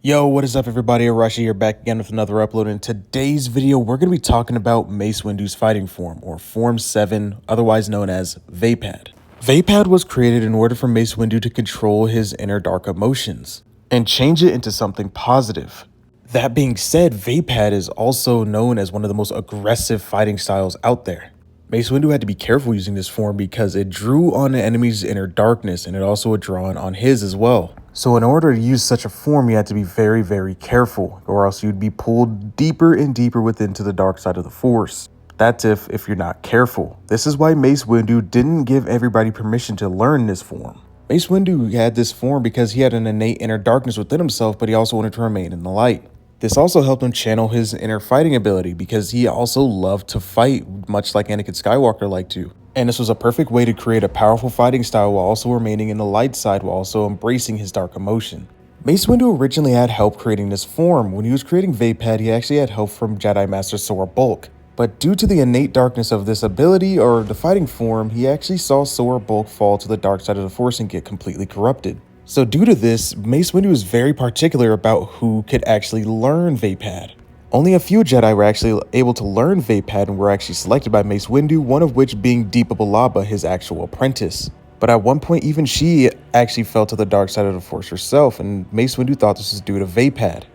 Yo, what is up everybody? Arashi here, back again with another upload. In today's video, we're going to be talking about Mace Windus' fighting form, or Form 7, otherwise known as Vaapad. Vaapad was created in order for Mace Windu to control his inner dark emotions and change it into something positive. That being said, Vaapad is also known as one of the most aggressive fighting styles out there. Mace Windu had to be careful using this form because it drew on the enemy's inner darkness, and it also would draw on his as well. So in order to use such a form, you had to be very careful, or else you'd be pulled deeper and deeper within to the dark side of the Force. That's if you're not careful. This is why Mace Windu didn't give everybody permission to learn this form. Mace Windu had this form because he had an innate inner darkness within himself, but he also wanted to remain in the light. This also helped him channel his inner fighting ability because he also loved to fight, much like Anakin Skywalker liked to. And this was a perfect way to create a powerful fighting style while also remaining in the light side while also embracing his dark emotion. Mace Windu originally had help creating this form. When he was creating Vaapad, he actually had help from Jedi Master Sora Bulk. But due to the innate darkness of this ability, or the fighting form, he actually saw Sora Bulk fall to the dark side of the Force and get completely corrupted. So due to this, Mace Windu was very particular about who could actually learn Vaapad. Only a few Jedi were actually able to learn Vaapad and were actually selected by Mace Windu, one of which being Deepa Billaba, his actual apprentice. But at one point, even she actually fell to the dark side of the Force herself, and Mace Windu thought this was due to Vaapad.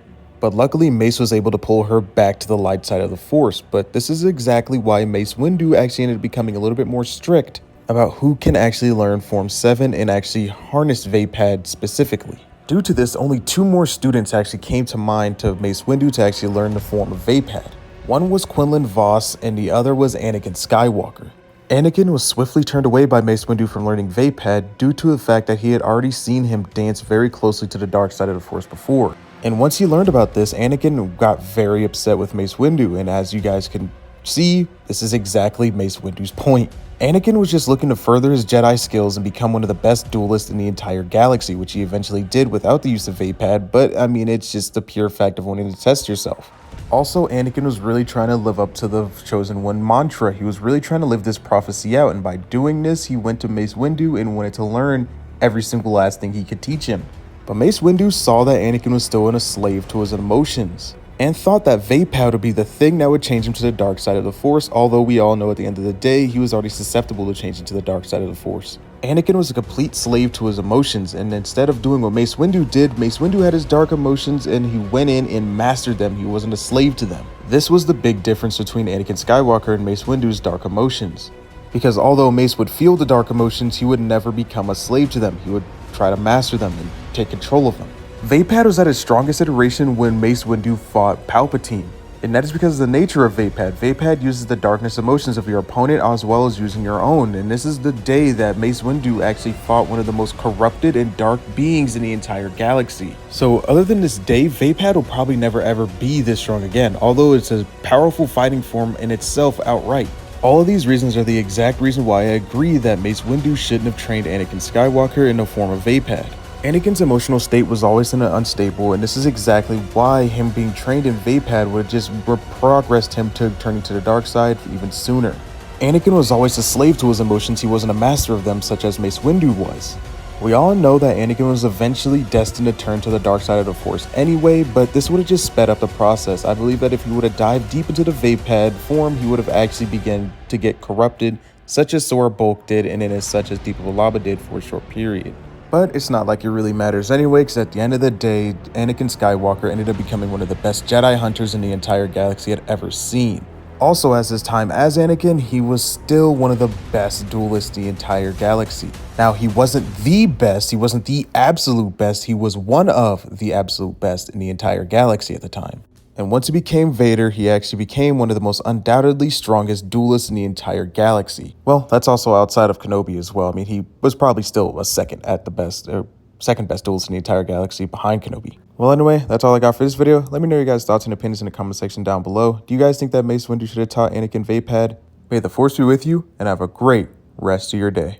But luckily, Mace was able to pull her back to the light side of the Force, but this is exactly why Mace Windu actually ended up becoming a little bit more strict about who can actually learn Form 7 and actually harness Vaapad specifically. Due to this, only 2 more students actually came to mind to Mace Windu to actually learn the form of Vaapad. One was Quinlan Vos and the other was Anakin Skywalker. Anakin was swiftly turned away by Mace Windu from learning Vaapad due to the fact that he had already seen him dance very closely to the dark side of the Force before. And once he learned about this, Anakin got very upset with Mace Windu, and as you guys can see, this is exactly Mace Windu's point. Anakin was just looking to further his Jedi skills and become one of the best duelists in the entire galaxy, which he eventually did without the use of Vaapad, but I mean, it's just the pure fact of wanting to test yourself. Also, Anakin was really trying to live up to the Chosen One mantra. He was really trying to live this prophecy out, and by doing this, he went to Mace Windu and wanted to learn every single last thing he could teach him. But Mace Windu saw that Anakin was still a slave to his emotions, and thought that Vaapad would be the thing that would change him to the dark side of the Force, although we all know at the end of the day, he was already susceptible to changing to the dark side of the Force. Anakin was a complete slave to his emotions, and instead of doing what Mace Windu did, Mace Windu had his dark emotions and he went in and mastered them. He wasn't a slave to them. This was the big difference between Anakin Skywalker and Mace Windu's dark emotions. Because although Mace would feel the dark emotions, he would never become a slave to them. He would try to master them and take control of them. Vaapad was at its strongest iteration when Mace Windu fought Palpatine, and that is because of the nature of Vaapad. Vaapad uses the darkness emotions of your opponent as well as using your own, and this is the day that Mace Windu actually fought one of the most corrupted and dark beings in the entire galaxy. So other than this day, Vaapad will probably never ever be this strong again, although it's a powerful fighting form in itself outright. All of these reasons are the exact reason why I agree that Mace Windu shouldn't have trained Anakin Skywalker in the form of Vaapad. Anakin's emotional state was always unstable, and this is exactly why him being trained in Vaapad would just progressed him to turning to the dark side even sooner. Anakin was always a slave to his emotions. He wasn't a master of them, such as Mace Windu was. We all know that Anakin was eventually destined to turn to the dark side of the Force anyway, but this would have just sped up the process. I believe that if he would have dived deep into the Vaapad form, he would have actually begun to get corrupted, such as Sora Bulk did, and then as such as Deepa Billaba did for a short period. But it's not like it really matters anyway, because at the end of the day, Anakin Skywalker ended up becoming one of the best Jedi hunters in the entire galaxy had ever seen. Also, as his time as Anakin, he was still one of the best duelists in the entire galaxy. Now, he wasn't the best, he wasn't the absolute best, he was one of the absolute best in the entire galaxy at the time. And once he became Vader, he actually became one of the most undoubtedly strongest duelists in the entire galaxy. Well, that's also outside of Kenobi as well. I mean, he was probably still a second best duelist in the entire galaxy behind Kenobi. Well, anyway, that's all I got for this video. Let me know your guys' thoughts and opinions in the comment section down below. Do you guys think that Mace Windu should have taught Anakin Vaapad? May the Force be with you, and have a great rest of your day.